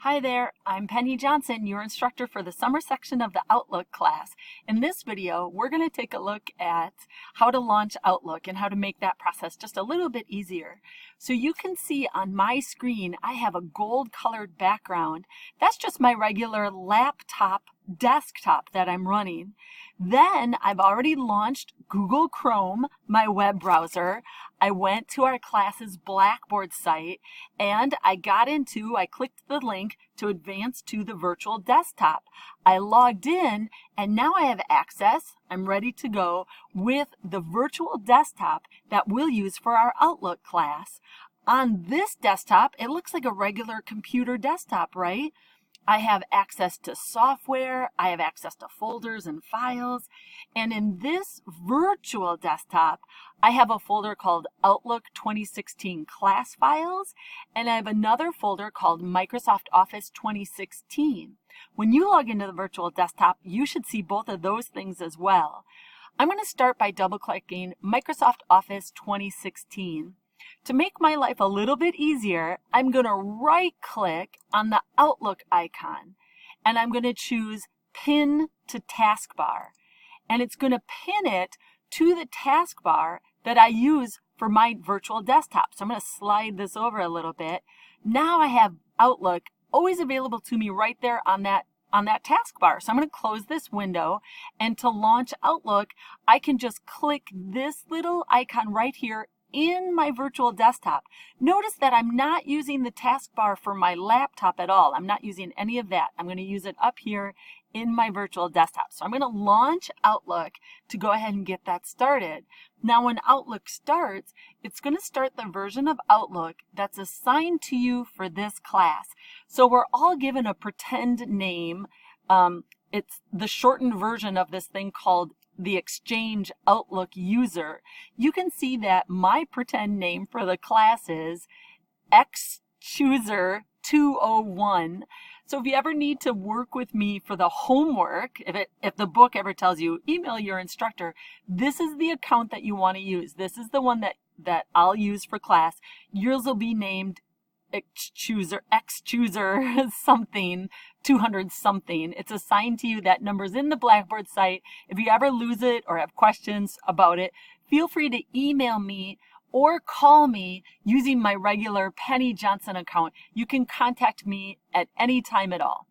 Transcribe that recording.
Hi there, I'm Penny Johnson, your instructor for the summer section of the Outlook class. In this video, we're going to take a look at how to launch Outlook and how to make that process just a little bit easier. So you can see on my screen, I have a gold colored background. That's just my regular laptop desktop that I'm running. Then I've already launched Google Chrome, my web browser. I went to our class's Blackboard site and I clicked the link to advance to the virtual desktop. I logged in and now I have access, I'm ready to go with the virtual desktop that we'll use for our Outlook class. On this desktop, it looks like a regular computer desktop, right? I have access to software, I have access to folders and files, and in this virtual desktop, I have a folder called Outlook 2016 Class Files, and I have another folder called Microsoft Office 2016. When you log into the virtual desktop, you should see both of those things as well. I'm going to start by double-clicking Microsoft Office 2016. To make my life a little bit easier, I'm going to right-click on the Outlook icon, and I'm going to choose Pin to Taskbar. And it's going to pin it to the taskbar that I use for my virtual desktop. So I'm going to slide this over a little bit. Now I have Outlook always available to me right there on that taskbar. So I'm going to close this window, and to launch Outlook, I can just click this little icon right here in my virtual desktop. Notice that I'm not using the taskbar for my laptop at all. I'm not using any of that. I'm going to use it up here in my virtual desktop. So I'm going to launch Outlook to go ahead and get that started. Now when Outlook starts, it's going to start the version of Outlook that's assigned to you for this class. So we're all given a pretend name. It's the shortened version of this thing called the Exchange Outlook user. You can see that my pretend name for the class is XChooser201. So if you ever need to work with me for the homework, if the book ever tells you email your instructor, this is the account that you want to use. This is the one that I'll use for class. Yours will be named Xchooser something 200 something. It's assigned to you. That number's in the Blackboard site. If you ever lose it or have questions about it, feel free to email me or call me using my regular Penny Johnson account. You can contact me at any time at all.